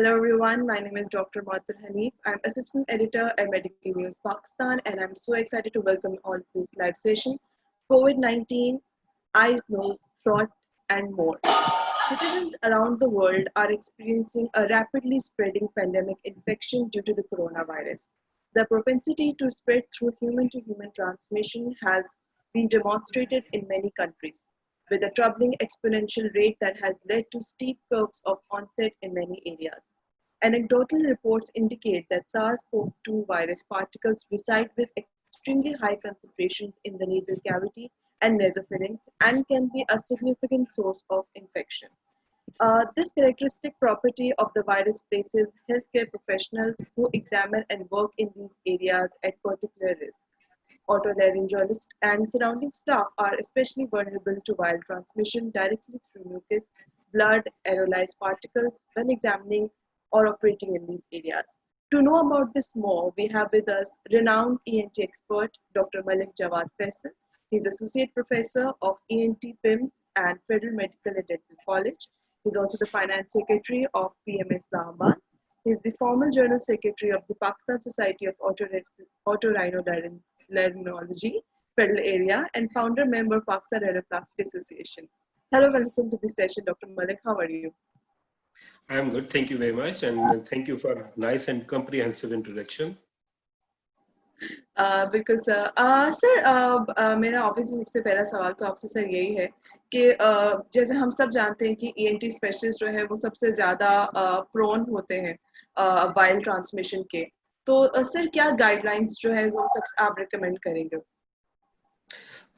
Hello everyone, my name is Dr. Muattar Hanif. I'm Assistant Editor at Medical News Pakistan and I'm so excited to welcome you all to this live session. COVID-19, eyes, nose, throat and more. Citizens around the world are experiencing a rapidly spreading pandemic infection due to the coronavirus. The propensity to spread through human-to-human transmission has been demonstrated in many countries, with a troubling exponential rate that has led to steep curves of onset in many areas. Anecdotal reports indicate that SARS-CoV-2 virus particles reside with extremely high concentrations in the nasal cavity and nasopharynx and can be a significant source of infection. This characteristic property of the virus places healthcare professionals who examine and work in these areas at particular risk. Otolaryngologists and surrounding staff are especially vulnerable to viral transmission directly through mucus, blood, aerolized particles when examining or operating in these areas. To know about this more, we have with us renowned ENT expert Dr. Malik Jawad Faisal. He's Associate Professor of ENT PIMS and Federal Medical and Dental College. He's also the Finance Secretary of PMS Islamabad. He's the former General Secretary of the Pakistan Society of Otorhinolaryngology, Federal Area, and founder member Pakistan Rhinoplasty Association. Hello, welcome to this session, Dr. Malik. How are you? I am good, thank you very much, and thank you for nice and comprehensive introduction. बिल्कुल sir sir मेरा obviously सबसे पहला सवाल तो आपसे sir यही है कि जैसे हम सब जानते हैं कि ईएनटी स्पेशलिस्ट जो है वो सबसे ज़्यादा प्रोन होते हैं वायरल ट्रांसमिशन के, तो सर क्या गाइडलाइंस जो है वो सब आप रिकमेंड करेंगे?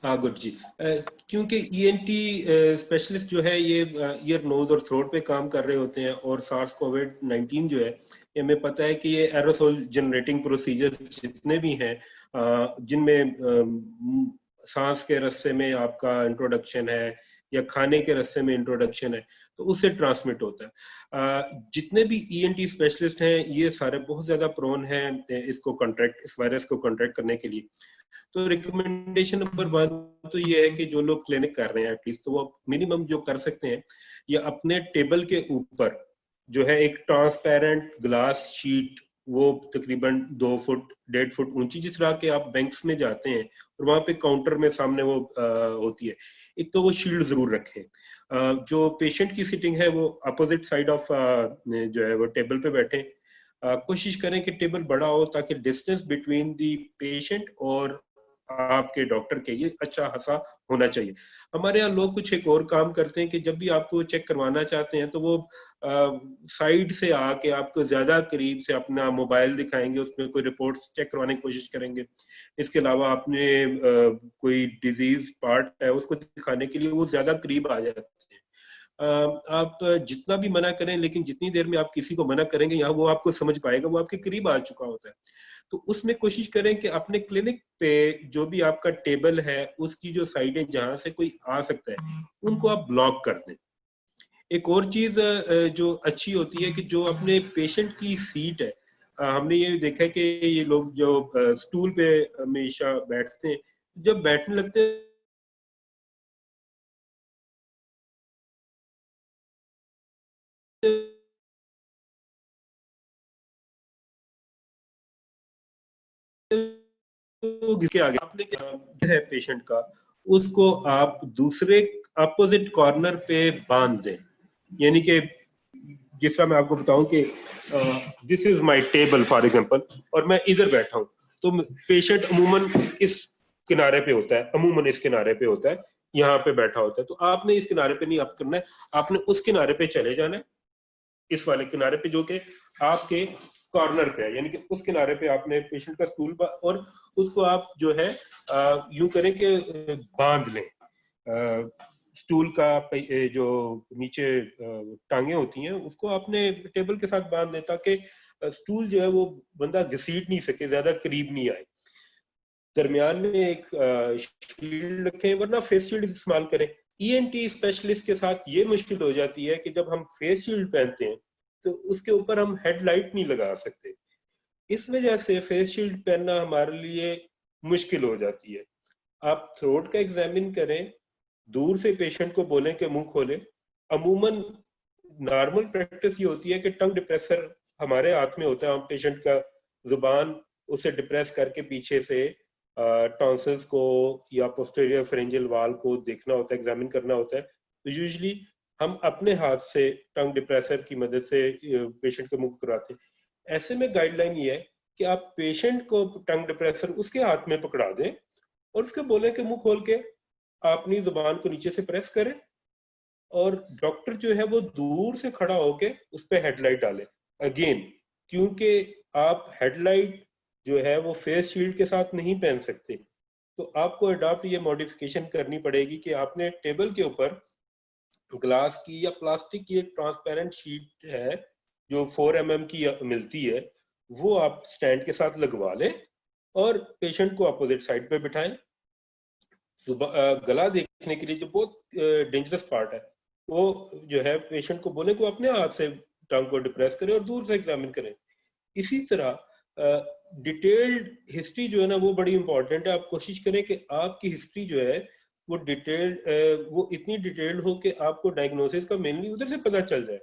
हाँ गुड जी, क्योंकि ईएनटी स्पेशलिस्ट जो है ये ईयर नोज और थ्रोट पे काम कर रहे होते हैं, और सार्स कोविड-19 जो है ये हमें पता है कि ये एरोसोल जनरेटिंग प्रोसीजर जितने भी हैं जिनमें सांस के रास्ते में आपका इंट्रोडक्शन है या खाने के रास्ते में इंट्रोडक्शन है, तो उससे ट्रांसमिट होता है। जितने भी ईएनटी स्पेशलिस्ट हैं ये सारे बहुत ज्यादा प्रोन हैं इस वायरस को कॉन्ट्रैक्ट करने के लिए। तो रिकमेंडेशन नंबर 1 तो ये है कि जो लोग क्लिनिक कर रहे हैं एटलीस्ट, तो वो मिनिमम जो कर सकते हैं या अपने टेबल के ऊपर जो है एक ट्रांसपेरेंट ग्लास शीट, वो तकरीबन 2 फुट 1.5 फुट ऊंची, जिस तरह के आप बैंक्स में जाते हैं और वहां पे काउंटर में सामने वो होती है, एक तो वो शील्ड जरूर रखें। जो पेशेंट की सिटिंग है वो अपोजिट साइड ऑफ जो है वो टेबल पे बैठे। कोशिश करें कि टेबल बड़ा हो ताकि डिस्टेंस बिटवीन दी पेशेंट और आपके डॉक्टर के ये अच्छा खासा होना चाहिए। हमारे यहाँ लोग कुछ एक और काम करते हैं कि जब भी आपको चेक करवाना चाहते हैं तो वो साइड से आके आपको ज्यादा करीब से अपना मोबाइल दिखाएंगे, उसमें कोई रिपोर्ट्स चेक करवाने की कोशिश करेंगे। इसके अलावा आपने कोई डिजीज पार्ट है उसको दिखाने के लिए वो ज्यादा करीब आ जाते हैं। आप जितना भी मना करें, लेकिन जितनी देर में आप किसी को मना करेंगे यहाँ वो आपको समझ पाएगा, वो आपके करीब आ चुका होता है। तो उसमें कोशिश करें कि अपने क्लिनिक पे जो भी आपका टेबल है उसकी जो साइडें जहां से कोई आ सकता है उनको आप ब्लॉक कर दें। एक और चीज जो अच्छी होती है कि जो अपने पेशेंट की सीट है, हमने ये देखा है कि ये लोग जो स्टूल पे हमेशा बैठते हैं, जब बैठने लगते हैं के आगे आपने क्या है पेशेंट का, उसको आप दूसरे अपोजिट कॉर्नर पे बांध दें। यानी कि जिस तरह मैं आपको बताऊं कि this is my table for example, और मैं इधर बैठा हूं, तो पेशेंट अमूमन इस किनारे पे होता है, अमूमन इस किनारे पे होता है, यहाँ पे बैठा होता है। तो आपने इस किनारे पे नहीं आप करना है, आपने उस किनारे पे चले जाना है, इस वाले किनारे पे जो कि आपके कॉर्नर पे है, यानी कि उस किनारे पे आपने पेशेंट का स्टूल और उसको आप जो है यूं करें कि बांध लें। स्टूल का जो नीचे टांगे होती हैं उसको आपने टेबल के साथ बांध दें ताकि स्टूल जो है वो बंदा घसीट नहीं सके, ज्यादा करीब नहीं आए। दरमियान में एक शील्ड रखें, वरना फेस शील्ड इस्तेमाल करें। ईएनटी स्पेशलिस्ट के साथ ये मुश्किल हो जाती है कि जब हम फेस शील्ड पहनते हैं तो उसके ऊपर हम हेडलाइट नहीं लगा सकते, इस वजह से फेस शील्ड पहनना हमारे लिए मुश्किल हो जाती है। आप थ्रोट का एग्जामिन करें, दूर से पेशेंट को बोलें कि मुंह खोले। अमूमन नॉर्मल प्रैक्टिस ये होती है कि टंग डिप्रेसर हमारे हाथ में होता है, हम पेशेंट का जुबान उसे डिप्रेस करके पीछे से टॉन्सिल्स को या पोस्टीरियर फेरेंजियल वाल को देखना होता है, एग्जामिन करना होता है। तो यूजुअली हम अपने हाथ से टंग डिप्रेसर की मदद से पेशेंट के मुंह को कराते हैं। ऐसे में गाइडलाइन ये है कि आप पेशेंट को टंग डिप्रेसर उसके हाथ में पकड़ा दें और उसके बोले कि मुंह खोल के अपनी जुबान को नीचे से प्रेस करें, और डॉक्टर जो है वो दूर से खड़ा होके उस पर हेडलाइट डाले। अगेन, क्योंकि आप हेडलाइट जो है वो फेस शील्ड के साथ नहीं पहन सकते, तो आपको अडॉप्ट ये मॉडिफिकेशन करनी पड़ेगी कि आपने टेबल के ऊपर ग्लास की या प्लास्टिक की एक ट्रांसपेरेंट शीट है जो 4 mm की मिलती है, वो आप स्टैंड के साथ लगवा लें और पेशेंट को अपोजिट साइड पे बिठाएं। गला देखने के लिए जो बहुत डेंजरस पार्ट है, वो जो है पेशेंट को बोले को अपने हाथ से टंग को डिप्रेस करें और दूर से एग्जामिन करें। इसी तरह डिटेल्ड हिस्ट्री जो है ना वो बड़ी इंपॉर्टेंट है। आप कोशिश करें कि आपकी हिस्ट्री जो है वो डिटेल्ड वो इतनी डिटेल्ड हो कि आपको डायग्नोसिस का मेनली उधर से पता चल जाए।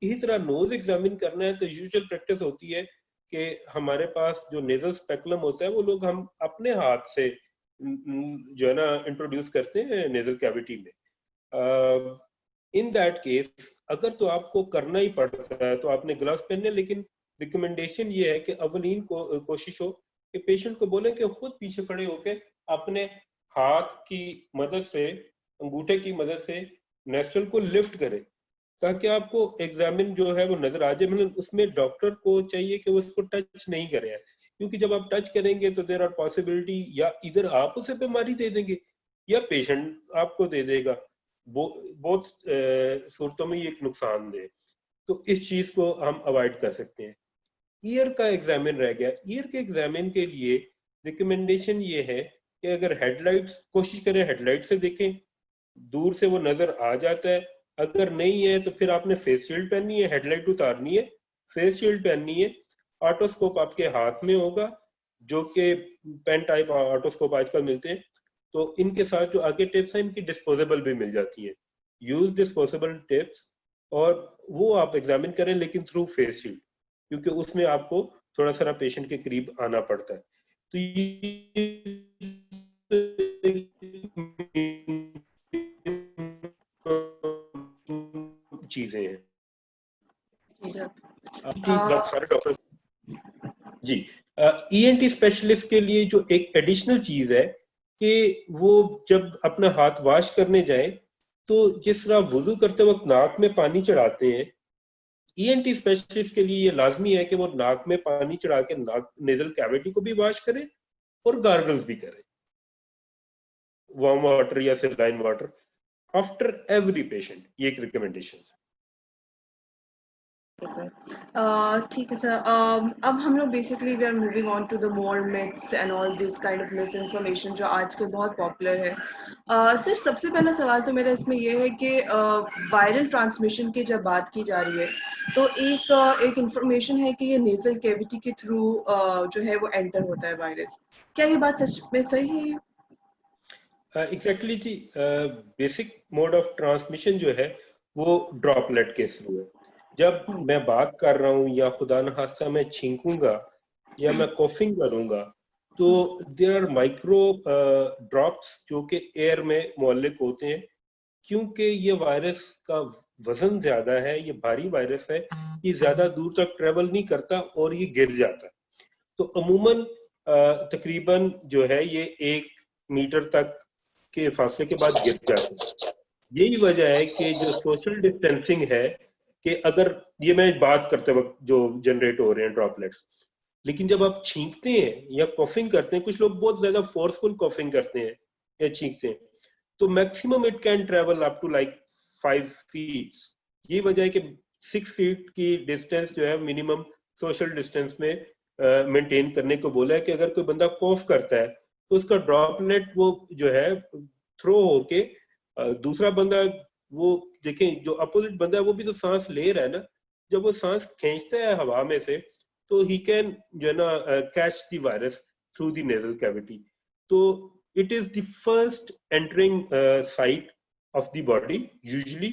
इसी तरह नोज एग्जामिन करना है तो यूजुअल प्रैक्टिस होती है कि हमारे पास जो नेजल स्पेकुलम होता है वो लोग हम अपने हाथ से जो है ना इंट्रोड्यूस करते हैं नेजल कैविटी में। इन दैट केस अगर तो आपको करना ही पड़ता है तो आपने ग्लव्स पहनने, लेकिन रिकमेंडेशन ये है कि अवलीन को कोशिश हो कि पेशेंट को बोलें कि खुद पीछे खड़े होके अपने हाथ की मदद से, अंगूठे की मदद से नेस्ट्रल को लिफ्ट करे ताकि आपको एग्जामिन जो है वो नजर आ जाए। मतलब उसमें डॉक्टर को चाहिए कि वो उसको टच नहीं करे, क्योंकि जब आप टच करेंगे तो देर आर पॉसिबिलिटी या इधर आप उसे बीमारी दे देंगे या पेशेंट आपको दे देगा। बहुत सूरतों में ये एक नुकसान दे, तो इस चीज को हम अवॉइड कर सकते हैं। ईयर का एग्जामिन रह गया। ईयर के एग्जामिन के लिए रिकमेंडेशन ये है कि अगर हेडलाइट्स, कोशिश करें हेडलाइट से देखें, दूर से वो नजर आ जाता है। अगर नहीं है तो फिर आपने फेस शील्ड पहननी है, हेडलाइट उतारनी है, फेस शील्ड पहननी है। ऑटोस्कोप आपके हाथ में होगा, जो कि पेन टाइप ऑटोस्कोप आजकल मिलते हैं। तो इनके साथ जो आगे टिप्स हैं इनकी डिस्पोजेबल भी मिल जाती है। यूज डिस्पोजेबल टिप्स, और वो आप एग्जामिन करें लेकिन थ्रू फेस शील्ड, क्योंकि उसमें आपको थोड़ा सा पेशेंट के करीब आना पड़ता है। तो ये चीजें हैं जी सर। कि सारे डॉक्टर जी। ईएनटी स्पेशलिस्ट के लिए जो एक एडिशनल चीज है कि वो जब अपना हाथ वॉश करने जाए तो जिस तरह वुजू करते वक्त नाक में पानी चढ़ाते हैं, ईएनटी स्पेशलिस्ट के लिए ये लाजमी है कि वो नाक में पानी चढ़ा के नाक नेजल कैविटी को भी वॉश करें और गार्गल्स भी करें, वार्म वाटर या saline water after every patient. ये एक रिकमेंडेशन है। ठीक है सर। अब हम लोग basically we are moving on to the more myths and all this kind of misinformation जो आजकल बहुत पॉपुलर है। सर सबसे पहला सवाल तो मेरा इसमें ये है कि वायरल ट्रांसमिशन की जब बात की जा रही है तो एक इंफॉर्मेशन है कि ये नेजल कैविटी के थ्रू जो है वो एंटर होता है वायरस। क्या ये बात सच में सही है? एग्जैक्टली जी। बेसिक मोड ऑफ ट्रांसमिशन जो है वो ड्रॉपलेट के थ्रू है। जब मैं बात कर रहा हूँ या खुदा न खास्ता मैं छींकूंगा या मैं कॉफिंग करूंगा तो देयर आर माइक्रो ड्रॉप्स जो कि एयर में मुअल्लिक होते हैं। क्योंकि ये वायरस का वजन ज्यादा है, ये भारी वायरस है, ये ज्यादा दूर तक ट्रेवल नहीं करता और ये गिर जाता है। तो अमूमन तकरीबन जो है ये 1 मीटर तक के फासले के बाद गिर जाते हैं। यही वजह है कि जो सोशल डिस्टेंसिंग है, कि अगर ये मैं बात करते वक्त जो जनरेट हो रहे हैं ड्रॉपलेट्स, लेकिन जब आप छींकते हैं या कॉफिंग करते हैं, कुछ लोग बहुत ज्यादा फोर्सफुल कॉफिंग करते हैं या छींकते हैं, तो maximum it can travel up to like 5 feet. ये वजह है कि 6 फीट की डिस्टेंस जो है मिनिमम सोशल डिस्टेंस में मेंटेन करने को बोला है कि अगर कोई बंदा कॉफ करता है तो उसका ड्रॉपलेट वो जो है थ्रो होके दूसरा बंदा, वो देखें जो अपोजिट बंदा है वो भी तो सांस ले रहा है ना, जब वो सांस खींचता है हवा में से तो ही कैन जो है ना catch the virus through the nasal cavity. तो it is the first entering site of the body, usually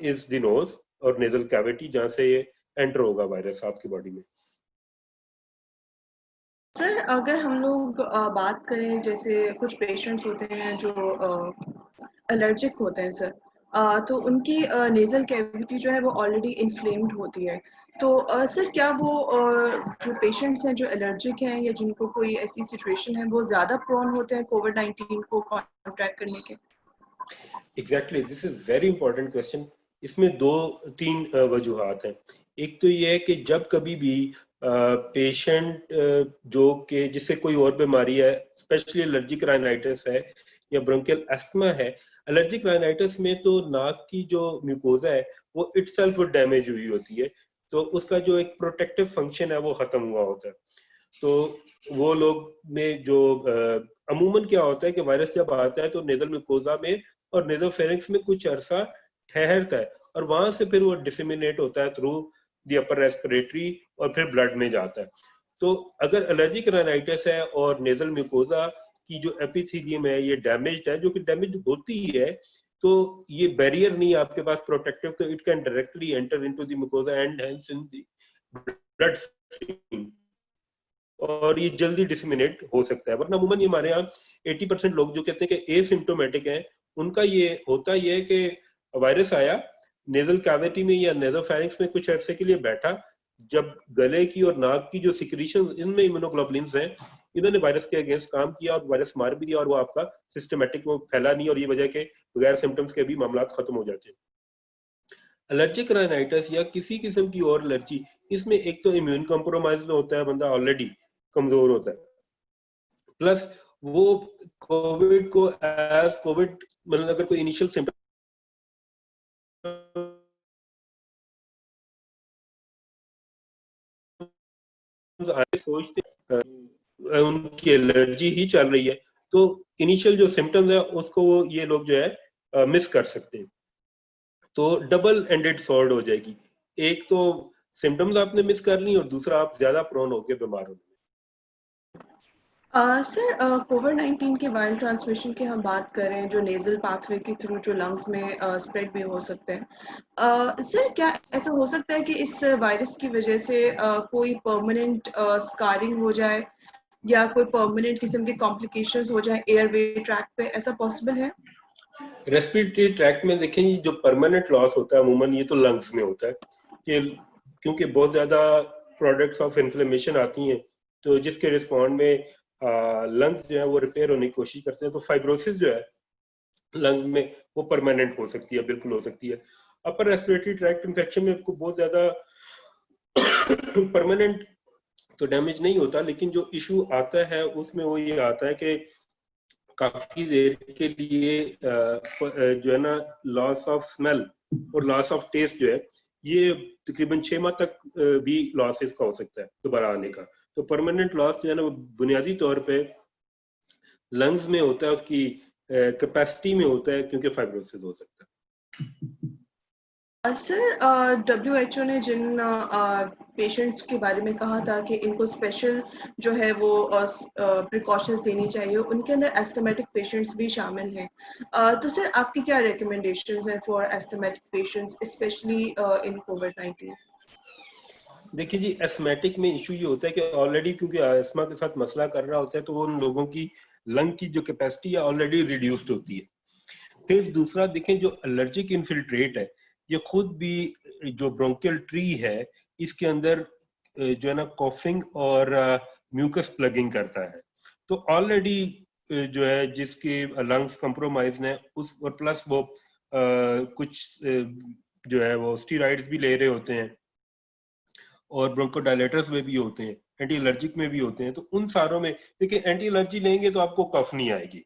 is the nose, और नेजल कैविटी जहाँ से ये एंटर होगा वायरस आपकी बॉडी में। सर अगर हम लोग बात करें, जैसे कुछ पेशेंट्स होते हैं जो एलर्जिक होते हैं सर, तो उनकी नेजल कैविटी जो है वो ऑलरेडी इन्फ्लेम्ड होती है। तो सर क्या वो जो पेशेंट्स हैं जो एलर्जिक हैं या जिनको कोई ऐसी सिचुएशन है, वो ज़्यादा प्रोन होते हैं कोविड-19 को कॉन्ट्रैक्ट करने के? Exactly, this is very important question. इसमें 2-3 वजूहात हैं। एक तो ये है कि जब कभी भी पेशेंट जो कि जिससे कोई और बीमारी है, स्पेशली एलर्जिक राइनाइटिस है या ब्रोंकियल अस्थमा है, एलर्जिक राइनाइटिस में तो नाक की जो म्यूकोजा है वो इटसेल्फ डैमेज हुई होती है, तो उसका जो एक प्रोटेक्टिव फंक्शन है वो खत्म हुआ होता है। तो वो लोग में जो अमूमन क्या होता है कि वायरस जब आता है तो नेजल म्यूकोजा में और नेजोफेरिंक्स में कुछ अरसा ठहरता है और वहां से फिर वो डिसेमिनेट होता है थ्रू द अपर रेस्पिरेटरी और फिर ब्लड में जाता है। तो अगर एलर्जिक राइनाइटिस है और नेजल म्यूकोजा की जो एपिथेलियम है ये डैमेज्ड है, जो कि डैमेज होती है, तो ये बैरियर नहीं है आपके पास प्रोटेक्टिव, तो it can directly enter into the mucosa and hence in the blood stream और ये जल्दी डिसमिनेट हो सकता है। वरना अमूमन ये हमारे यहाँ 80% लोग जो कहते हैं कि एसिम्प्टोमेटिक हैं, उनका ये होता ये है कि वायरस आया नेजल कैविटी में या नेजोफेरिंक्स में कुछ अरसे के लिए बैठा, जब गले की और नाक की जो सिक्रीशन इनमें इम्यूनोग्लोबुलिन्स हैं, इन्होंने वायरस के अगेंस्ट काम किया और वायरस मार भी दिया और वो आपका सिस्टमेटिक वो फैला नहीं और ये वजह के बगैर सिम्टम्स के भी मामला खत्म हो जाते हैं। एलर्जिक राइनाइटिस या किसी किस्म की और एलर्जी, इसमें एक तो इम्यून कॉम्प्रोमाइज होता है, बंदा ऑलरेडी कमजोर होता है, प्लस वो कोविड को एज कोविड मतलब अगर कोई इनिशियल सिम्टम्स आए सोचते उनकी एलर्जी ही चल रही है, तो इनिशियल जो सिम्टम्स है उसको वो ये लोग जो है मिस कर सकते हैं, तो डबल एंडेड सॉर्ड हो जाएगी। एक तो सिम्टम्स आपने मिस कर ली और दूसरा आप ज्यादा प्रोन होकर बीमार हो। सर कोविड-19 के वायरल ट्रांसमिशन की हम बात करें, जो नेज़ल पाथवे के थ्रू जो लंग्स में स्प्रेड भी हो सकते हैं। सर क्या ऐसा हो सकता है कि इस वायरस की वजह से कोई परमानेंट स्कारिंग हो जाए या कोई परमानेंट किस्म के कॉम्प्लिकेशंस हो जाए एयरवे ट्रैक पे, ऐसा पॉसिबल है? रेस्पिरेटरी ट्रैक में देखें, ये जो परमानेंट लॉस होता है अमूमन ये तो लंग्स में होता है कि क्योंकि बहुत ज्यादा प्रोडक्ट्स ऑफ इन्फ्लेमेशन आती हैं, तो जिसके रिस्पॉन्ड में लंग्स जो है वो रिपेयर होने की कोशिश करते हैं, तो फाइब्रोसिस जो है लंग्स में वो परमानेंट हो सकती है, बिल्कुल हो सकती है। अपर रेस्पिरेटरी ट्रैक्ट इन्फेक्शन में बहुत ज्यादा परमानेंट तो डैमेज नहीं होता, लेकिन जो इशू आता है उसमें वो ये आता है कि काफी देर के लिए जो है ना लॉस ऑफ स्मेल और लॉस ऑफ टेस्ट जो है ये तकरीबन 6 माह तक भी लॉस इसका हो सकता है दोबारा आने का। तो परमानेंट लॉस जो है ना वो बुनियादी तौर पे लंग्स में होता है, उसकी कैपेसिटी में होता है, क्योंकि फाइब्रोसिस हो सकता है। सर WHO ने जिन पेशेंट्स के बारे में कहा था कि इनको स्पेशल जो है वो प्रिकॉशंस देनी चाहिए, उनके अंदर एस्थमेटिक पेशेंट्स भी शामिल हैं। तो सर आपकी क्या रिकमेंडेशंस हैं for asthmatic patients specially in कोविड-19? देखिए जी, एस्थमेटिक में इशू ये होता है कि ऑलरेडी क्योंकि अस्थमा के साथ मसला कर रहा होता है, तो वो उन लोगों की लंग की जो कैपेसिटी है ऑलरेडी रिड्यूस्ड होती है। फिर दूसरा देखें, जो एलर्जिक इन्फिल्ट्रेट है ये खुद भी जो ब्रोंकियल ट्री है इसके अंदर जो है ना कॉफिंग और म्यूकस प्लगिंग करता है, तो ऑलरेडी जो है जिसकी लंग्स कंप्रोमाइज है उस और प्लस वो कुछ जो है वो स्टीरॉइड्स भी ले रहे होते हैं और ब्रोंकोडायलेटर्स में भी होते हैं, एंटी एलर्जिक में भी होते हैं, तो उन सारों में देखिए एंटी एलर्जी लेंगे तो आपको कफ नहीं आएगी।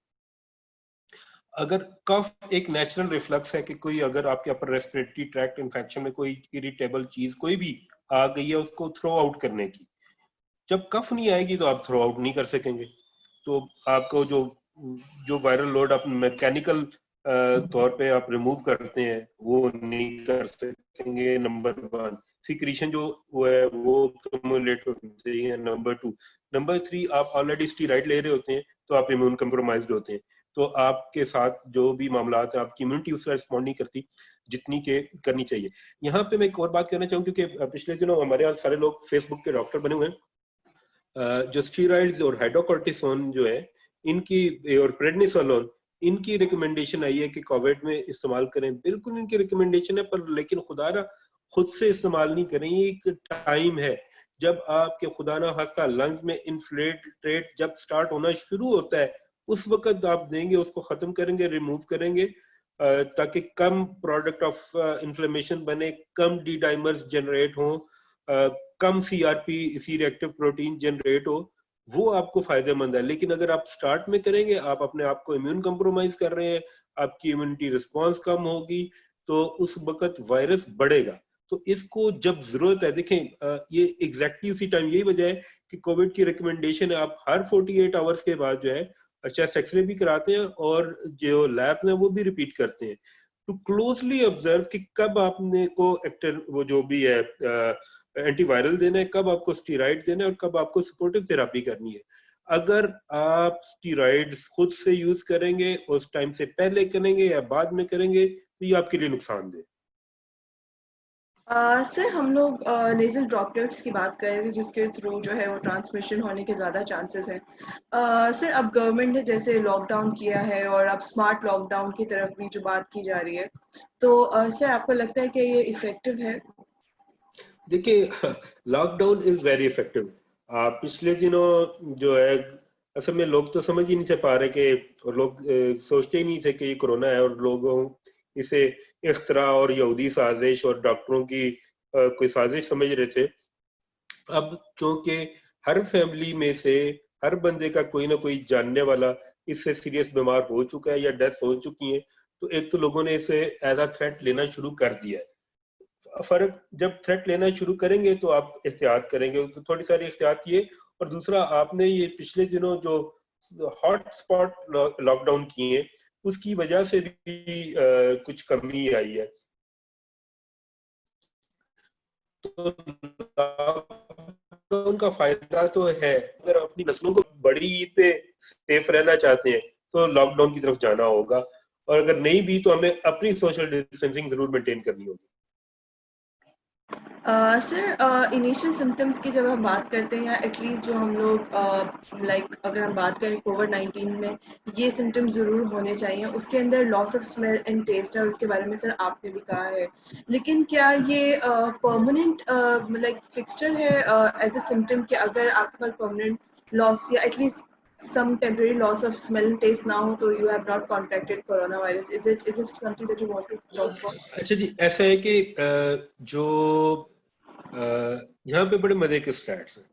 अगर कफ एक नेचुरल रिफ्लक्स है कि कोई अगर आपके अपर रेस्पिरेटरी ट्रैक्ट इन्फेक्शन में कोई इरिटेबल चीज कोई भी आ गई है उसको थ्रो आउट करने की, जब कफ नहीं आएगी तो आप थ्रो आउट नहीं कर सकेंगे, तो आपको जो जो वायरल लोड आप मैकेनिकल तौर पे आप रिमूव करते हैं वो नहीं कर सकेंगे। नंबर 1 सिक्रीशन जो वो है वो कम्युलेट होते हैं। नंबर 2, नंबर 3 आप ऑलरेडी स्टीरॉइड ले रहे होते हैं तो आप इम्यून कंप्रोमाइज्ड होते हैं। तो आपके साथ जो भी मामला है आपकी इम्यूनिटी उसका रिस्पॉन्ड नहीं करती जितनी के करनी चाहिए। यहाँ पे मैं एक और बात कहना चाहूँ, क्योंकि पिछले दिनों हमारे यहाँ सारे लोग फेसबुक के डॉक्टर बने हुए हैं। जो स्टीरॉइड्स और हाइड्रोकोर्टिसोन जो है इनकी और प्रेडनिसोलोन इनकी रिकमेंडेशन आई है कि कोविड में इस्तेमाल करें, बिल्कुल इनकी रिकमेंडेशन है, पर लेकिन खुदारा खुद से इस्तेमाल नहीं करें। ये एक टाइम है जब आपके खुदा ना खास्ता लंग्स में इन्फ्लेट जब स्टार्ट होना शुरू होता है उस वक्त आप देंगे, उसको खत्म करेंगे, रिमूव करेंगे, ताकि कम प्रोडक्ट ऑफ इन्फ्लेमेशन बने, कम डी डाइमर्स जनरेट हो, कम CRP C reactive protein generate हो, वो आपको फायदेमंद है। लेकिन अगर आप स्टार्ट में करेंगे, आप अपने आप को इम्यून कंप्रोमाइज कर रहे हैं, आपकी इम्यूनिटी रिस्पॉन्स कम होगी, तो उस वक्त वायरस बढ़ेगा। तो इसको जब जरूरत है, देखें ये एग्जैक्टली उसी टाइम, यही वजह है कि कोविड की रिकमेंडेशन है आप हर 48 आवर्स के बाद जो है चेस्ट एक्सरे भी कराते हैं और जो लैब है वो भी रिपीट करते हैं टू क्लोजली ऑब्जर्व कि कब आपने को एक्टर वो जो भी है एंटीवायरल देना है, कब आपको स्टीरॉइड देना है और कब आपको सपोर्टिव थेरेपी करनी है। अगर आप स्टीरॉइड्स खुद से यूज करेंगे, उस टाइम से पहले करेंगे या बाद में करेंगे, तो ये आपके लिए नुकसानदेह। सर हम लोग नेजल ड्रॉपलेट्स की बात कर रहे थे जिसके थ्रू जो है वो ट्रांसमिशन होने के ज़्यादा चांसेस हैं। सर अब गवर्नमेंट ने जैसे लॉकडाउन किया है और अब स्मार्ट लॉकडाउन की तरफ भी जो बात की जा रही है, तो सर आपको लगता है कि ये इफेक्टिव है? देखिए, लॉकडाउन इज वेरी इफेक्टिव। पिछले दिनों जो है असल में लोग तो समझ ही नहीं थे पा रहे कि, और लोग सोचते ही नहीं थे कि ये कोरोना है, और लोगों इसे इख्तरा और यहूदी साजिश और डॉक्टरों की कोई साजिश समझ रहे थे। अब चूंकि हर फैमिली में से हर बंदे का कोई ना कोई जानने वाला इससे सीरियस बीमार हो चुका है या डेथ हो चुकी है, तो एक तो लोगों ने इसे एज अ थ्रेट लेना शुरू कर दिया है। फर्क जब थ्रेट लेना शुरू करेंगे तो आप एहतियात करेंगे, तो थोड़ी सारी एहतियात ये, और दूसरा आपने ये पिछले दिनों जो हॉट स्पॉट लॉकडाउन किए उसकी वजह से भी कुछ कमी आई है। तो लॉकडाउन का फायदा तो है, अगर अपनी नस्लों को बड़ी ईद पे सेफ रहना चाहते हैं तो लॉकडाउन की तरफ जाना होगा, और अगर नहीं भी तो हमें अपनी सोशल डिस्टेंसिंग जरूर मेंटेन करनी होगी। सर इनिशियल सिम्टम्स की जब हम बात करते हैं, एटलीस्ट जो हम लोग लाइक अगर हम बात करें कोविड-19 में ये सिम्टम्स ज़रूर होने चाहिए। उसके अंदर loss of smell and taste है, उसके बारे में सर आपने भी कहा है। लेकिन क्या ये परमानेंट लाइक फिक्सचर है एज अ सिम्टम कि अगर आपके पास परमानेंट लॉस या at least some temporary loss of smell and taste now, so you have not contracted coronavirus? Is it something that you want to talk about? अच्छा जी, ऐसा है कि जो यहाँ पे बड़े मजे के स्टैट्स हैं।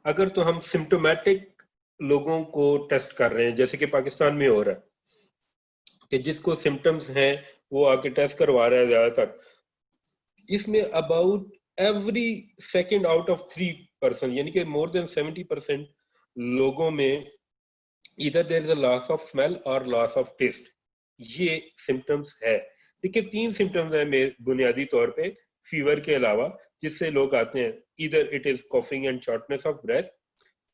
अगर तो हम सिम्टोमेटिक लोगों को टेस्ट कर रहे हैं, जैसे कि पाकिस्तान में हो रहा है कि जिसको सिम्टम्स हैं वो आके टेस्ट करवा रहा है ज्यादातर, इसमें about every second out of 3 person, यानी कि मोर देन 70% लोगों में इधर there is a loss of smell और लॉस ऑफ टेस्ट, ये सिम्टम्स है। देखिए 3 सिम्टम्स है बुनियादी तौर पे फीवर के अलावा जिससे लोग आते हैं, इधर it is coughing and shortness of breath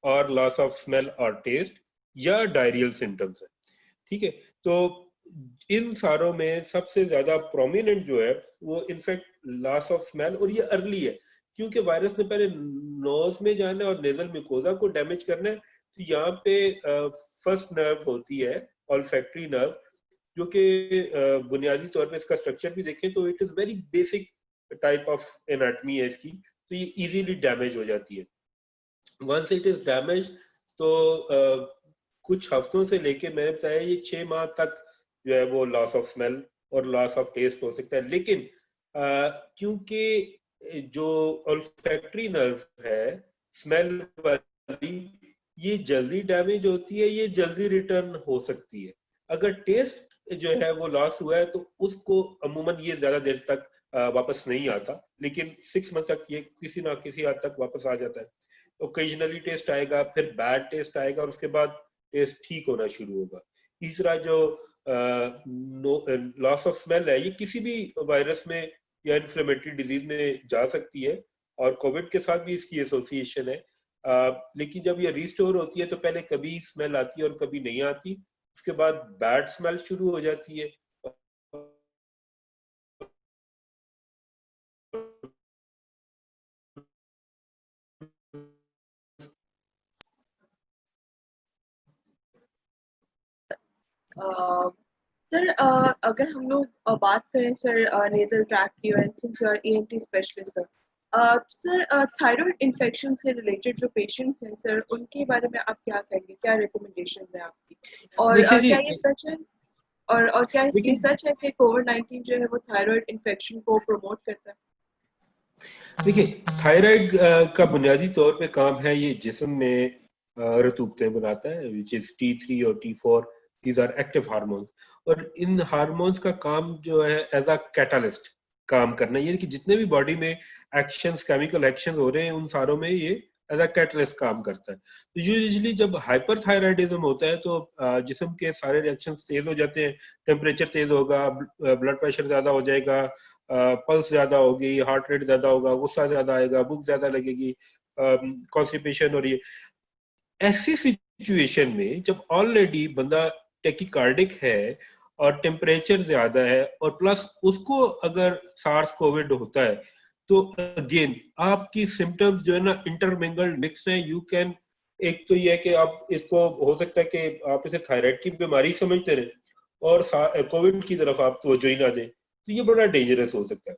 और लॉस ऑफ स्मेल और टेस्ट, या डायरियल सिम्टम्स है। ठीक है, तो इन सारों में सबसे ज्यादा प्रोमिनेंट जो है वो इनफैक्ट लॉस ऑफ स्मेल, और ये अर्ली है क्योंकि वायरस ने पहले नोज में जाना है और नेजल म्यूकोजा को डैमेज करना है। तो यहाँ पे फर्स्ट नर्व होती है ऑल्फैक्टरी नर्व, जो कि बुनियादी तौर पे इसका स्ट्रक्चर भी देखें तो it is very basic type of anatomy है इसकी, तो ये इजीली डैमेज हो जाती है। वंस इट इज डैमेज तो कुछ हफ्तों से लेके मैंने बताया ये 6 माह तक जो है वो लॉस ऑफ स्मेल और लॉस ऑफ टेस्ट हो सकता है। लेकिन क्योंकि जो ऑल्फैक्टरी नर्व है स्मेल वाली, ये जल्दी डैमेज होती है, ये जल्दी रिटर्न हो सकती है। अगर टेस्ट जो है वो लॉस हुआ है तो उसको अमूमन ये ज्यादा देर तक वापस नहीं आता, लेकिन 6 मंथ तक ये किसी ना किसी हद तक वापस आ जाता है। ओकेजनली टेस्ट आएगा, फिर बैड टेस्ट आएगा और उसके बाद टेस्ट ठीक होना शुरू होगा। तीसरा जो लॉस ऑफ स्मेल है, ये किसी भी वायरस में या इन्फ्लेमेटरी डिजीज में जा सकती है, और कोविड के साथ भी इसकी एसोसिएशन है। लेकिन जब ये रिस्टोर होती है तो पहले कभी स्मेल आती है और कभी नहीं आती, उसके बाद बैड स्मेल शुरू हो जाती है। सर अगर हम लोग बात करें सर नेजल ट्रैक की, and since you are ENT specialist sir, sir thyroid infection से रिलेटेड जो पेशेंट्स हैं सर, उनके बारे में आप क्या कहेंगे, क्या रिकमेंडेशंस हैं आपकी, और देखिए जी, क्या ये सच है, और क्या ये देखिए सच है कि कोविड-19 जो है वो थायराइड इन्फेक्शन को प्रमोट करता है? देखिए थायराइड का बुनियादी तौर पे काम है, ये जिस्म में रतूबतें बनाता है, विच इज T3 और T4, these are active hormones. और इन हार्मोन्स का काम जो है एज अ कैटालिस्ट काम करना, यानी कि जितने भी बॉडी में एक्शंस, केमिकल एक्शंस हो रहे हैं, उन सारों में ये एज अ कैटालिस्ट काम करता है। तो यूजुअली जब हाइपरथायराइडिज्म होता है तो जिस्म के सारे रिएक्शंस तेज हो जाते हैं, टेम्परेचर तेज होगा, ब्लड प्रेशर ज्यादा हो जाएगा, पल्स ज्यादा होगी, हार्ट रेट ज्यादा होगा, गुस्सा ज्यादा आएगा, भूख ज्यादा लगेगी, कॉन्स्टिपेशन। और ये ऐसी सिचुएशन में जब ऑलरेडी बंदा टेकिकार्डिक है और टेम्परेचर ज्यादा है और प्लस उसको अगर सार्स कोविड होता है, तो अगेन आपकी सिम्टम्स जो है ना इंटरमिंगल्ड मिक्स है। यू कैन, एक तो ये है कि आप इसको, हो सकता है कि आप इसे थायराइड की बीमारी समझते रहे और कोविड की तरफ आप तवज्जो ही ना दें, तो ये बड़ा डेंजरस हो सकता है।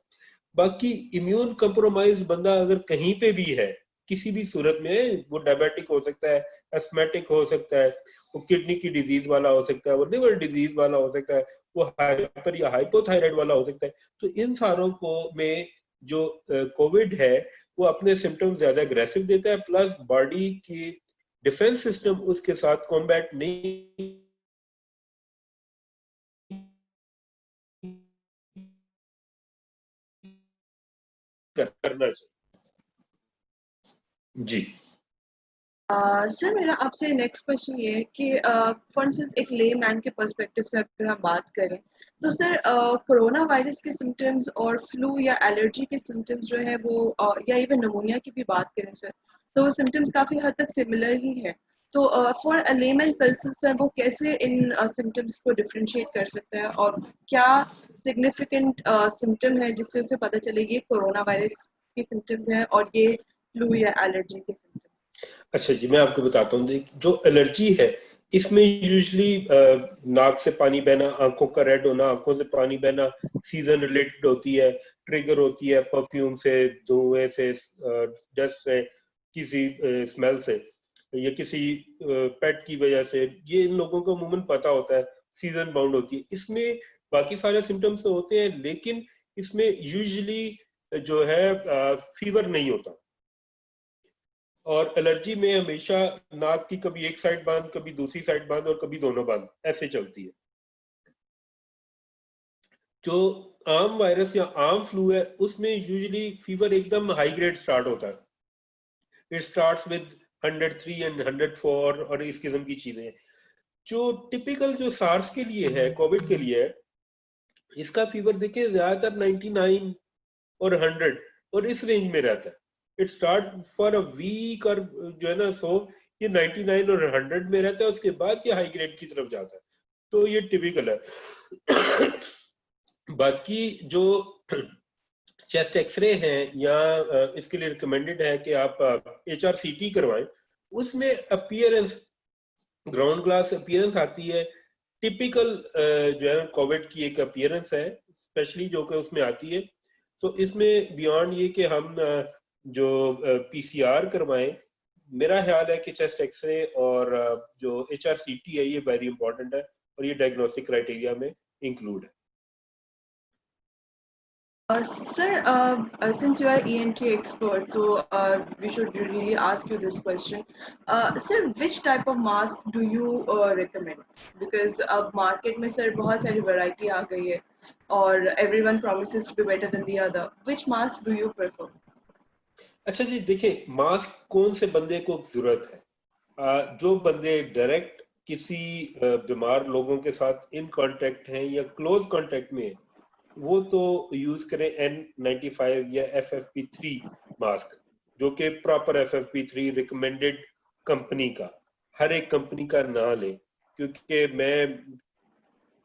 बाकी इम्यून कंप्रोमाइज बंदा अगर कहीं पे भी है, किसी भी सूरत में, वो डायबिटिक हो सकता है, एस्थमेटिक हो सकता है, वो किडनी की डिजीज वाला हो सकता है, वो लिवर डिजीज वाला हो सकता है, वो हाइपर या हाइपोथायराइड वाला हो सकता है, तो इन सारों को में जो कोविड है वो अपने सिम्टम्स ज्यादा अग्रेसिव देता है, प्लस बॉडी की डिफेंस सिस्टम उसके साथ कॉम्बैट नहीं करना चाहिए। जी सर मेरा आपसे नेक्स्ट क्वेश्चन ये है कि फॉर इंस्टेंस एक ले मैन के पर्सपेक्टिव से अगर हम बात करें, तो सर कोरोना वायरस के सिम्टम्स और फ्लू या एलर्जी के सिम्टम्स जो है वो या इवन नमोनिया की भी बात करें सर, तो वो सिम्टम्स काफ़ी हद तक सिमिलर ही है। तो for a layman person sir, वो कैसे इन सिम्टम्स को डिफरेंशिएट कर सकता है, और क्या सिग्निफिकेंट सिम्टम है जिससे उसे पता चले ये कोरोना वायरस के सिम्टम्स हैं और ये फ्लू या एलर्जी के सिम्टम्स? अच्छा जी, मैं आपको बताता हूँ। जो एलर्जी है इसमें यूजली नाक से पानी बहना, आंखों का रेड होना, आंखों से पानी बहना सीजन रिलेटेड होती है, ट्रिगर होती है परफ्यूम से, धुएं से, डस्ट से, किसी स्मेल से, या किसी पेट की वजह से। ये इन लोगों को अमूमन पता होता है, सीजन बाउंड होती है। इसमें बाकी सारे सिम्टम्स तो होते हैं, लेकिन इसमें यूजली जो है फीवर नहीं होता। और एलर्जी में हमेशा नाक की कभी एक साइड बंद, कभी दूसरी साइड बंद, और कभी दोनों बंद, ऐसे चलती है। जो आम वायरस या आम फ्लू है उसमें यूजुअली फीवर एकदम हाई ग्रेड स्टार्ट होता है, इट स्टार्ट्स विद 103 एंड 104 और इस किस्म की चीजें। जो टिपिकल जो सार्स के लिए है, कोविड के लिए है, इसका फीवर देखिए ज्यादातर 99 और 100 और इस रेंज में रहता है। It start for a week, और जो है ना, सो ये 99 और 100 में रहता है, उसके बाद ये हाई ग्रेड की तरफ जाता है। तो ये टिपिकल है। बाकी जो चेस्ट एक्सरे है या इसके लिए रिकमेंडेड है कि आप HRCT करवाएं, उसमें अपीयरेंस, ग्राउंड ग्लास अपीयरेंस आती है, टिपिकल जो है कोविड की एक अपीयरेंस है, स्पेशली जो कि उसमें आती है। तो इसमें बियॉन्ड ये कि हम जो PCR करवाएं, मेरा ख्याल है कि चेस्ट एक्सरे और जो HRCT है ये वेरी इंपॉर्टेंट है, और ये डायग्नोस्टिक क्राइटेरिया में इंक्लूड है। Sir, since you are ENT expert, so we should really ask you this question. Sir, which type of mask do you recommend? Because अब market में sir बहुत सारी variety आ गई है, और everyone promises to be better than the other. Which mask do you prefer? अच्छा जी, देखिए mask कौन से बंदे को जरूरत है? जो बंदे डायरेक्ट किसी बीमार लोगों के साथ इन कांटेक्ट हैं या क्लोज कांटेक्ट में हैं, वो तो यूज करें N95 या FFP3 मास्क, जो कि प्रॉपर FFP3 रिकमेंडेड कंपनी का, हर एक कंपनी का ना लें। क्योंकि मैं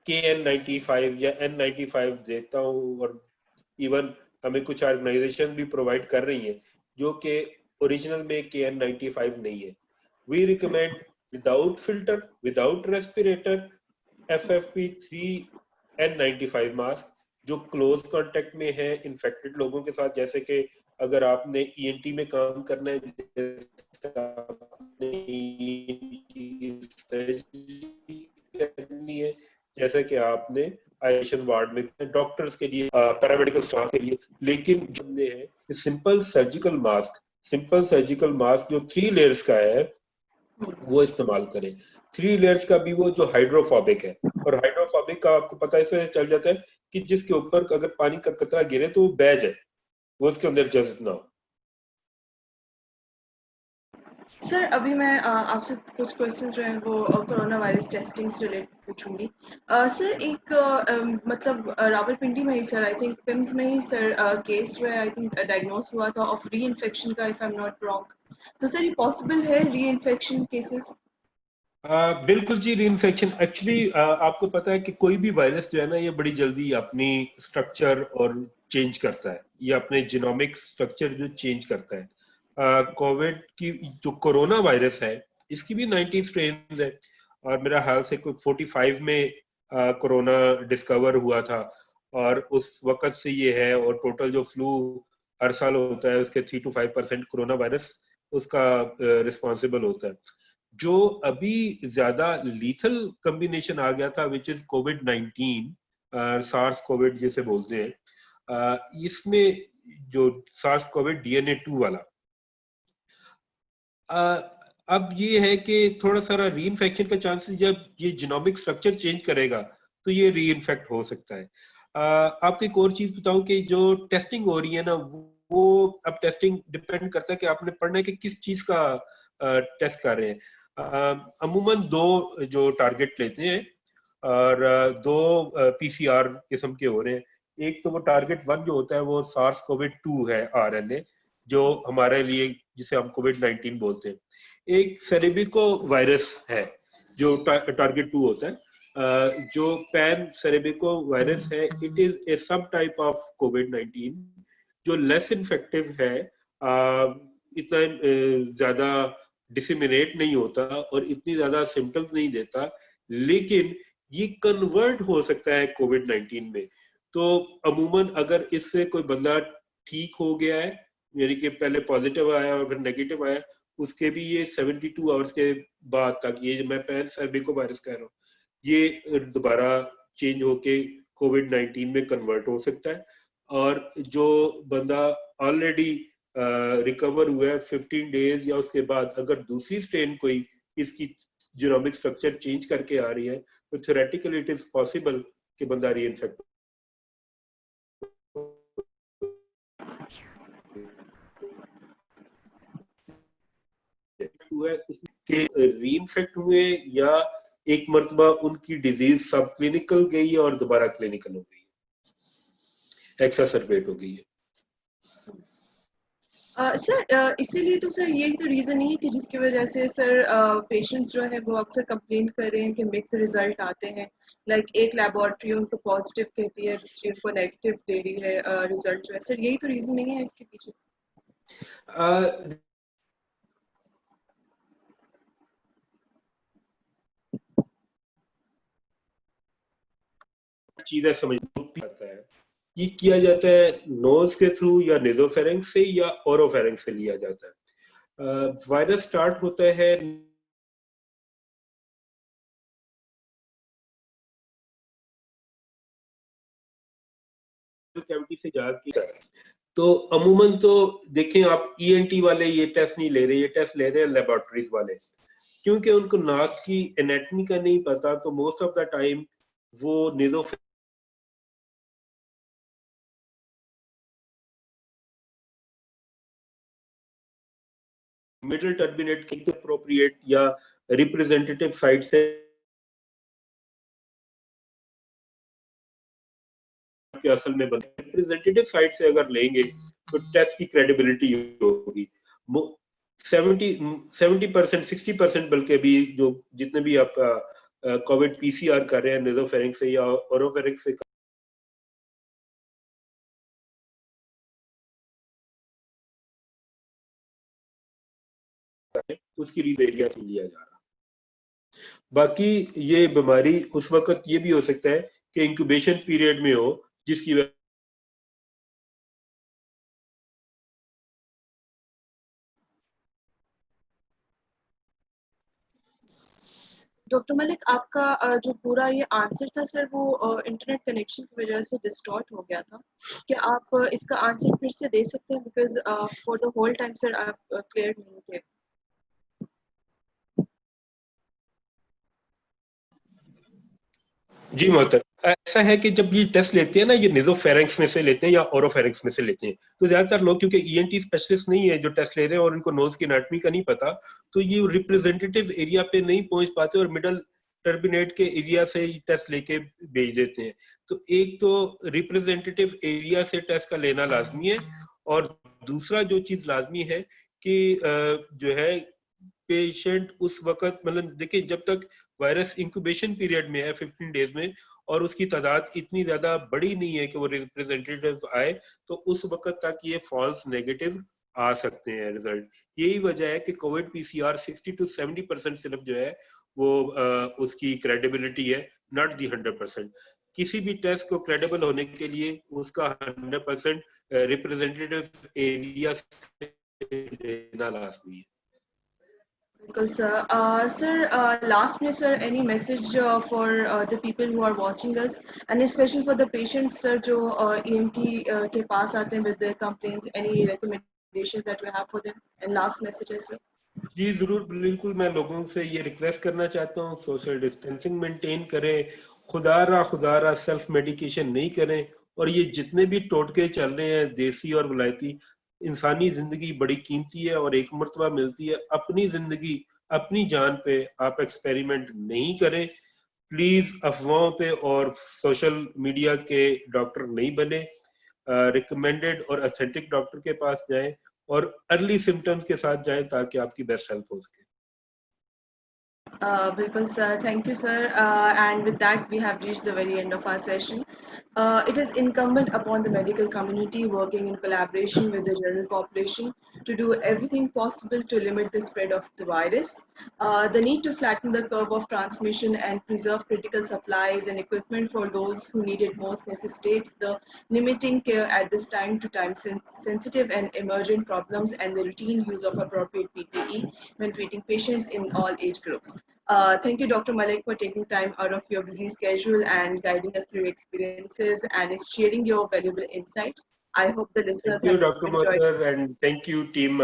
KN95 या N95 देता हूँ, और इवन हमें कुछ ऑर्गेनाइजेशन भी प्रोवाइड कर रही हैं जो कि ओरिजिनल में KN95 नहीं है. We recommend without filter, without respirator, FFP3 N95 mask जो क्लोज कांटेक्ट में है इन्फेक्टेड लोगों के साथ. जैसे कि अगर आपने ENT में काम करना है, करनी है, जैसे कि आपने आइसोलेशन वार्ड में, डॉक्टर्स के लिए, पैरामेडिकल स्टाफ के लिए. लेकिन हमने है सिंपल सर्जिकल मास्क जो 3 लेयर्स का है वो इस्तेमाल करें. 3 लेयर्स का भी वो जो हाइड्रोफोबिक है, और हाइड्रोफोबिक का आपको पता है इससे चल जाता है कि जिसके ऊपर अगर पानी का कतरा गिरे तो वो बह जाए, वो उसके अंदर जज्ब ना हो. सर अभी मैं आपसे कुछ क्वेश्चन जो है वो कोरोना वायरस टेस्टिंग से रिलेटेड पूछूंगी. सर एक मतलब रावलपिंडी में ही सर, आई थिंक पिम्स में ही सर केस जो है आई थिंक डायग्नोस हुआ था ऑफ री इन्फेक्शन का, if I am not wrong. तो सर ये पॉसिबल है री इन्फेक्शन केसेस? बिल्कुल जी. री इन्फेक्शन एक्चुअली आपको पता है कि कोई भी वायरस जो है ना, ये बड़ी जल्दी अपनी स्ट्रक्चर और चेंज करता है, ये अपने जीनोमिक स्ट्रक्चर जो चेंज करता है. कोविड की जो कोरोना वायरस है इसकी भी 19 स्ट्रेन है, और मेरा हाल से कोई 45 में कोरोना डिस्कवर हुआ था, और उस वक्त से ये है. और टोटल जो फ्लू हर साल होता है उसके 3 to 5% कोरोना वायरस उसका रिस्पॉन्सिबल होता है. जो अभी ज्यादा लीथल कॉम्बिनेशन आ गया था विच इज कोविड-19, सार्स कोविड जिसे बोलते हैं, इसमें जो सार्स कोविड DNA2 वाला, अब ये है कि थोड़ा सारा री इन्फेक्शन का चांसेस, जब ये जीनोमिक स्ट्रक्चर चेंज करेगा तो ये री इन्फेक्ट हो सकता है. आपको एक और चीज बताऊं कि जो टेस्टिंग हो रही है ना, वो अब टेस्टिंग डिपेंड करता है कि आपने पढ़ना है कि किस चीज का टेस्ट कर रहे हैं. अमूमन 2 जो टारगेट लेते हैं, और 2 PCR किस्म के हो रहे हैं. एक तो वो टारगेट 1 जो होता है वो सार्स कोविड-2 है, RNA, जो हमारे लिए जिसे हम कोविड-19 बोलते हैं. एक सेरेबिको वायरस है जो टारगेट 2 होता है. जो पैन सेरेबिको वायरस है, इट इज ए सब टाइप ऑफ कोविड-19 जो लेस इन्फेक्टिव है, इतना ज्यादा डिसिमिनेट नहीं होता और इतनी ज्यादा सिम्टम्स नहीं देता, लेकिन ये कन्वर्ट हो सकता है कोविड-19 में. तो अमूमन अगर इससे कोई बंदा ठीक हो गया है, यानी कि पहले पॉजिटिव आया और फिर नेगेटिव आया, उसके भी ये 72 आवर्स के बाद तक, ये जो मैं पैन सर्बिको वायरस कह रहा हूँ, ये दोबारा चेंज होके कोविड-19 में कन्वर्ट हो सकता है. और जो बंदा ऑलरेडी रिकवर हुआ है 15 डेज या उसके बाद अगर दूसरी स्ट्रेन कोई इसकी जीनोमिक स्ट्रक्चर चेंज करके आ रही है, तो थ्योरेटिकली इट इज पॉसिबल कि बंदा री इन्फेक्ट हुआ है, इसके री इन्फेक्ट हुए, या एक मर्तबा उनकी डिजीज सब क्लिनिकल गई और दोबारा क्लिनिकल हो गई, एक्सासर्बेट हो गई है. सर इसीलिए तो सर यही तो रीज़न नहीं है कि जिसकी वजह से सर पेशेंट्स जो है वो अक्सर कंप्लेन कर रहे हैं कि मिक्स रिजल्ट आते हैं. लाइक एक लैबोरेटरी उनको पॉजिटिव कहती है, दूसरी उनको नेगेटिव दे रही है रिजल्ट जो है. सर यही तो रीज़न नहीं है इसके पीछे? चीजें समझ आता है. ये किया जाता है नोज के थ्रू या नेजोफेरेंक्स से या ओरोफेरेंक्स से लिया जाता है. वायरस स्टार्ट होता है कैविटी से जाके. तो अमूमन तो देखें आप, ENT वाले ये टेस्ट नहीं ले रहे, ये टेस्ट ले रहे हैं लेबोरेटरीज वाले, क्योंकि उनको नाक की एनाटॉमी का नहीं पता. तो मोस्ट ऑफ द टाइम वो नेजोफेरेंक्स मिडिल टर्मिनेट के अप्रोप्रिएट या रिप्रेजेंटेटिव साइट से असल में बने रिप्रेजेंटेटिव साइट से अगर लेंगे तो टेस्ट की क्रेडिबिलिटी होगी. 70% 60% बल्कि भी जो जितने भी आप कोविड पीसीआर कर रहे हैं नेजोफेरिंक्स से या ओरोफेरिंक्स से, उसकी एरिया से लिया जा रहा। बाकी ये बीमारी उस वक्त ये भी हो सकता है कि इंक्यूबेशन पीरियड में हो, जिसकी डॉक्टर मलिक, आपका जो पूरा ये आंसर था सर, वो इंटरनेट कनेक्शन की वजह से डिस्टॉर्ट हो गया था। क्या आप इसका आंसर फिर से दे सकते हैं? Because for the whole time sir आप क्लियर नहीं थे। जी मोहतर, ऐसा है कि जब ये टेस्ट लेते हैं ना, ये नेजोफेरिंक्स में से लेते हैं या ओरोफेरिंक्स में से लेते हैं, तो ज्यादातर लोग क्योंकि ईएनटी स्पेशलिस्ट नहीं है जो टेस्ट ले रहे हैं और उनको नोज की एनाटॉमी का नहीं पता, तो ये रिप्रेजेंटेटिव एरिया पे नहीं पहुंच पाते और मिडल टर्बिनेट के एरिया से टेस्ट लेके भेज देते हैं। तो एक तो रिप्रेजेंटेटिव एरिया से टेस्ट का लेना लाजमी है, और दूसरा जो चीज लाजमी है कि जो है पेशेंट उस वक्त, मतलब देखिए, जब तक वायरस इंक्यूबेशन पीरियड में है 15 डेज में, और उसकी तादाद इतनी ज्यादा बड़ी नहीं है कि वो रिप्रेजेंटेटिव आए, तो उस वक्त तक ये फॉल्स नेगेटिव आ सकते हैं रिजल्ट। यही वजह है कि कोविड पीसीआर 60 to 70% सिर्फ जो है वो उसकी क्रेडिबिलिटी है, नॉट दी 100%। किसी भी टेस्ट को क्रेडिबल होने के लिए उसका 100% रिप्रेजेंटेटिव एरिया से लेना लाजमी है। बिल्कुल सर। सर लास्ट में sir, any message for the people who are watching us, and specially for the patients sir जो ईएनटी के पास आते हैं with their complaints, any recommendation that you have for them, and last message as well. जी जरूर, बिल्कुल। मैं लोगों से ये रिक्वेस्ट करना चाहता हूँ, सोशल डिस्टेंसिंग मेंटेन करें, खुदारा सेल्फ मेडिकेशन नहीं करें, और ये जितने भी टोटके चल रहे हैं देसी और विलायती, इंसानी जिंदगी बड़ी कीमती है और एक मर्तबा मिलती है। अपनी जिंदगी, अपनी जान पे आप एक्सपेरिमेंट नहीं करें प्लीज। अफवाहों पे और सोशल मीडिया के डॉक्टर नहीं बने। रिकमेंडेड और ऑथेंटिक डॉक्टर के पास जाएं और अर्ली सिम्टम्स के साथ जाएं ताकि आपकी बेस्ट हेल्प हो सके। Bilkul sir, thank you sir. And with that, we have reached the very end of our session. It is incumbent upon the medical community working in collaboration with the general population to do everything possible to limit the spread of the virus. The need to flatten the curve of transmission and preserve critical supplies and equipment for those who need it most necessitates the limiting care at this time to time sensitive and emergent problems and the routine use of appropriate PPE when treating patients in all age groups. Thank you, Dr. Malik, for taking time out of your busy schedule and guiding us through your experiences and sharing your valuable insights. I hope the listeners Thank you, have Dr. enjoyed. Mothar, and thank you, team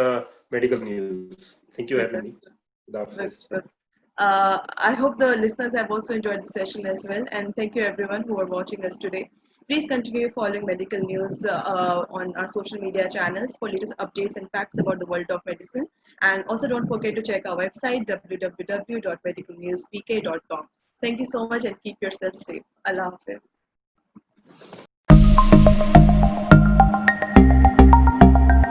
Medical News. Thank you for having me. Good afternoon. I hope the listeners have also enjoyed the session as well. And thank you, everyone who are watching us today. Please continue following medical news on our social media channels for latest updates and facts about the world of medicine. And also don't forget to check our website www.medicalnewspk.com. Thank you so much and keep yourself safe. Allah Hafiz.